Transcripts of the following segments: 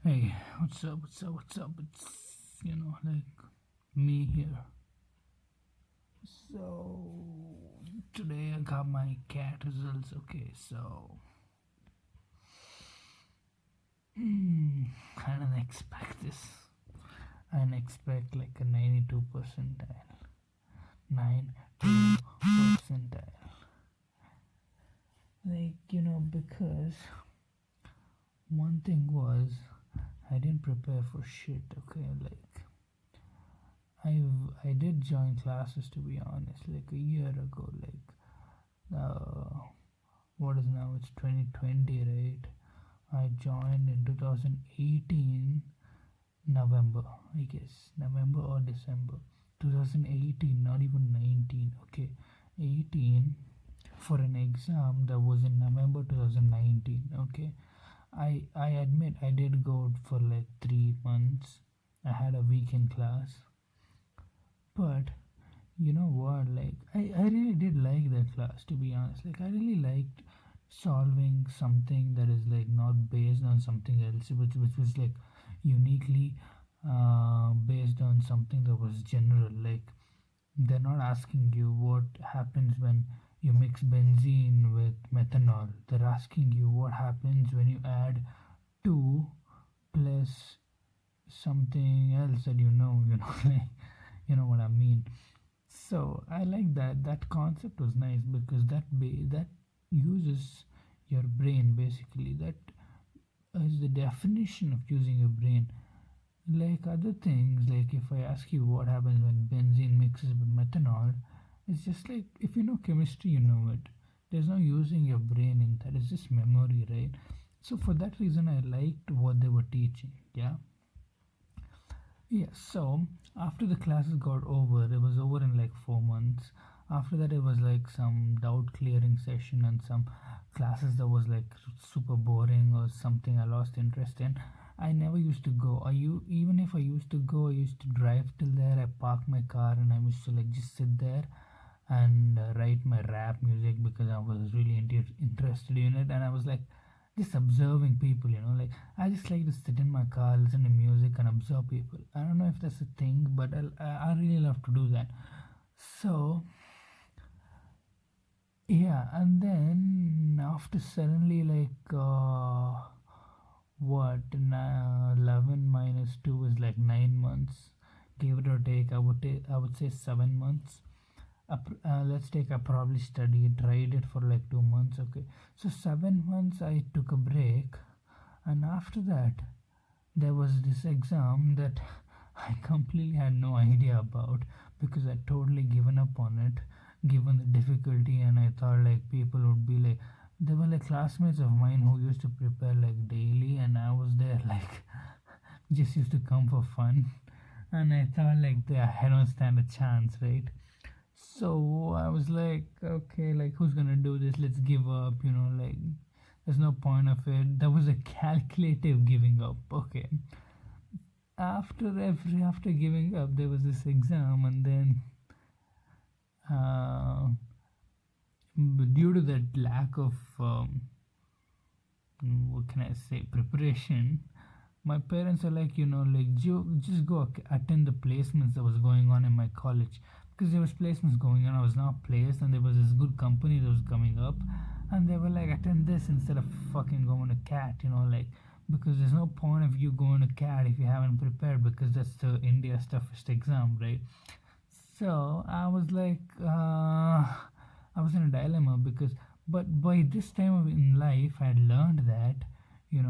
Hey, what's up? What's up? What's up? It's like me here. So today I got my cat results. Okay, so I didn't expect this. I didn't expect like a 92 percentile, 92 percentile. Because one thing was I didn't prepare for shit. Okay, like I did join classes, to be honest, like a year ago. What is now? It's 2020, right? I joined in 2018 November, I guess November or December 2018, not even 19. Okay, 18 for an exam that was in November 2019. Okay, I admit I did go for like 3 months. I had a weekend class, but you know what, I really did like that class, to be honest. Like, I really liked solving something that is like not based on something else, which was like uniquely based on something that was general. Like, they're not asking you what happens when you mix benzene with methanol. They're asking you what happens when you add 2 plus something else that like, you know what I mean. So I like that. That concept was nice because that uses your brain basically. That is the definition of using your brain. Like other things, like if I ask you what happens when benzene mixes with methanol, it's just like if you know chemistry, you know it. There's no using your brain in that. It's just memory, right? So for that reason, I liked what they were teaching. Yeah. Yeah, so after the classes got over, it was over in like 4 months. After that, it was like some doubt clearing session and some classes that was like super boring or something I lost interest in. I never used to go. Even if I used to go, I used to drive till there. I park my car and I used to like just sit there and write my rap music because I was really interested in it. And I was like just observing people, like I just like to sit in my car, listen to music, and observe people. I don't know if that's a thing, but I really love to do that. So yeah, and then after suddenly like what 11 minus 2 is like 9 months, give it or take. I would say 7 months. Let's take, I probably studied, tried it for like 2 months. Okay, so 7 months I took a break, and after that there was this exam that I completely had no idea about because I totally given up on it given the difficulty. And I thought like people would be like, there were like classmates of mine who used to prepare like daily, and I was there like just used to come for fun. And I thought like I don't stand a chance, right? So I was like, okay, like who's gonna do this? Let's give up, like there's no point of it. That was a calculative giving up. Okay. After giving up, there was this exam, and then uh, due to that lack of what can I say, preparation, my parents are like, like just go attend the placements that was going on in my college, because there was placements going on. I was not placed, and there was this good company that was coming up, and they were like, attend this instead of fucking going to cat, like, because there's no point of you going to cat if you haven't prepared, because that's the India's toughest exam, right? So I was like, I was in a dilemma because, but by this time in life, I had learned that,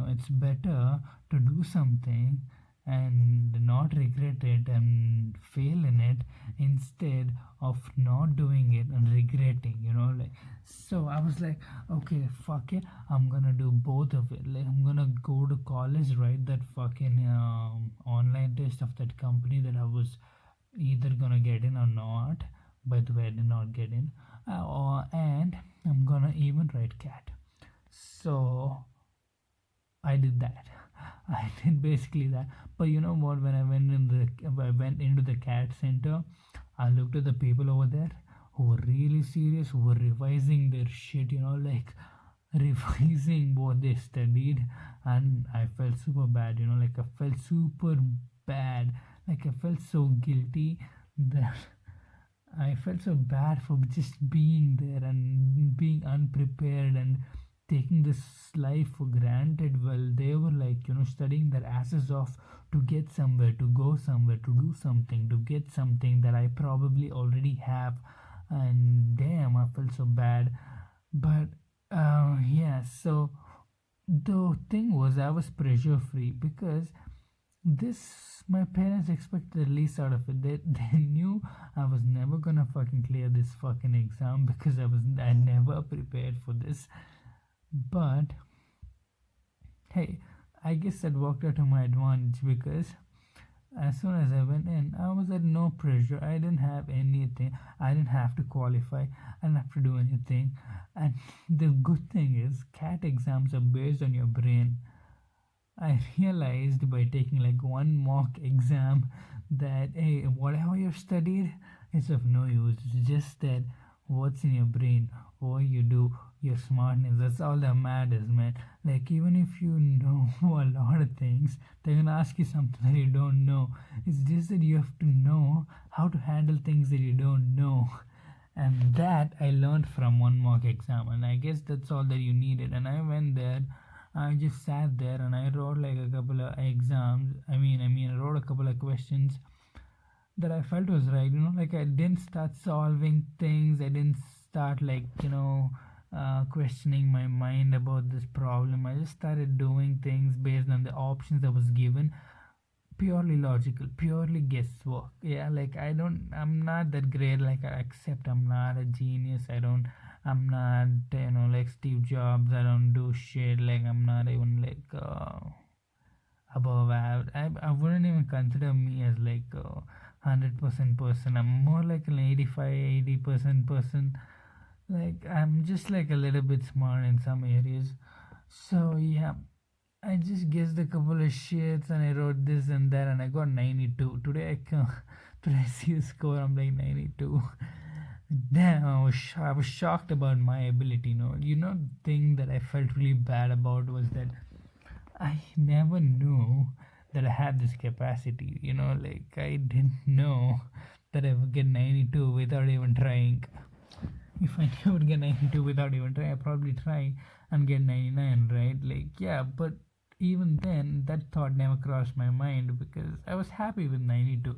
it's better to do something and not regret it and fail in it instead of not doing it and regretting, like. So I was like, okay, fuck it, I'm gonna do both of it. Like, I'm gonna go to college, write that fucking online test of that company that I was either gonna get in or not. By the way, I did not get in. And I'm gonna even write cat. So I did that. I did basically that. But you know what? When I went into the cat center, I looked at the people over there who were really serious, who were revising their shit. Like revising what they studied. and I felt super bad, like I felt super bad, like I felt so guilty that I felt so bad for just being there and being unprepared and taking this life for granted. Well, they were like, studying their asses off to get somewhere, to go somewhere, to do something, to get something that I probably already have. And damn, I felt so bad. But yeah, so the thing was, I was pressure free because this my parents expected the least out of it. They knew I was never gonna fucking clear this fucking exam because I never prepared for this. But hey, I guess that worked out to my advantage because as soon as I went in, I was at no pressure. I didn't have anything. I didn't have to qualify. I didn't have to do anything. And the good thing is, CAT exams are based on your brain. I realized by taking like one mock exam that hey, whatever you've studied is of no use. It's just that what's in your brain, what you do, your smartness. That's all that matters, man. Like even if you know a lot of things, they're gonna ask you something that you don't know. It's just that you have to know how to handle things that you don't know. And that I learned from one mock exam, and I guess that's all that you needed. And I went there, I just sat there and I wrote like a couple of exams. I wrote a couple of questions that I felt was right. Like I didn't start solving things. I didn't start like questioning my mind about this problem. I just started doing things based on the options I was given, purely logical, purely guesswork. Yeah, like I'm not that great. Like I accept I'm not a genius. I'm not, like Steve Jobs. I don't do shit. Like I'm not even like above average. I wouldn't even consider me as like a 100% person. I'm more like an 85, 80% person. Like I'm just like a little bit smart in some areas. So yeah, I just guessed a couple of shits and I wrote this and that and I got 92. Today I see the score, I'm like 92. Damn, I was shocked about my ability. The thing that I felt really bad about was that I never knew that I had this capacity. Like I didn't know that I would get 92 without even trying. If I knew I would get 92 without even trying, I'd probably try and get 99, right? Like, yeah, but even then, that thought never crossed my mind because I was happy with 92.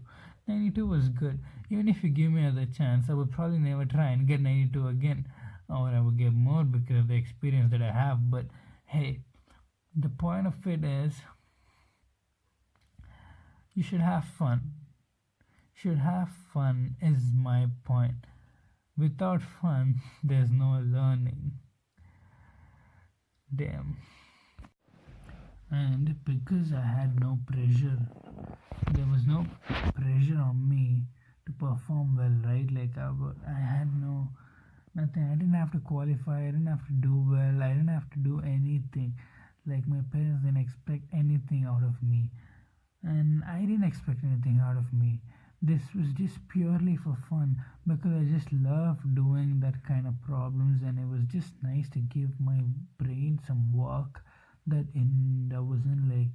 92 was good. Even if you give me another chance, I would probably never try and get 92 again, or I would get more because of the experience that I have. But hey, the point of it is you should have fun. Should have fun is my point. Without fun, there's no learning. Damn. And because I had no pressure, there was no pressure on me to perform well, right? Like I had nothing. I didn't have to qualify. I didn't have to do well. I didn't have to do anything. Like my parents didn't expect anything out of me, and I didn't expect anything out of me. This was just purely for fun because I just love doing that kind of problems, and it was just nice to give my brain some work that wasn't like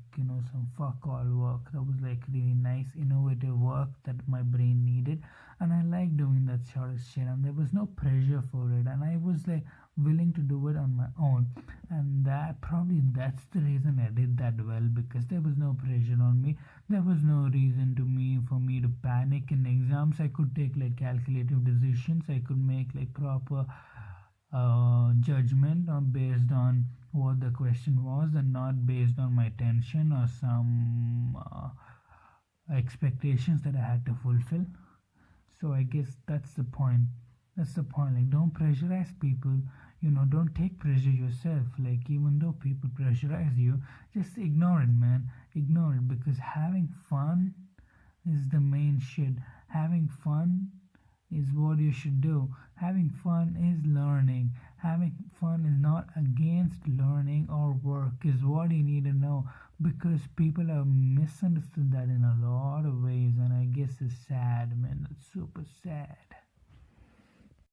some fuck all work. That was like really nice innovative work that my brain needed, and I like doing that sort of shit, and there was no pressure for it, and I was like willing to do it on my own. And that's the reason I did that well, because there was no pressure on me. There was no reason for me to panic in exams. I could take like calculative decisions. I could make like proper judgment based on what the question was and not based on my tension or some expectations that I had to fulfill. So I guess that's the point. That's the point. Like, don't pressurize people. Don't take pressure yourself. Like, even though people pressurize you, just ignore it, man. Ignore it, because having fun is the main shit. Having fun is what you should do. Having fun is learning. Having fun is not against learning or work, is what you need to know, because people have misunderstood that in a lot of ways, and I guess it's sad, man. It's super sad.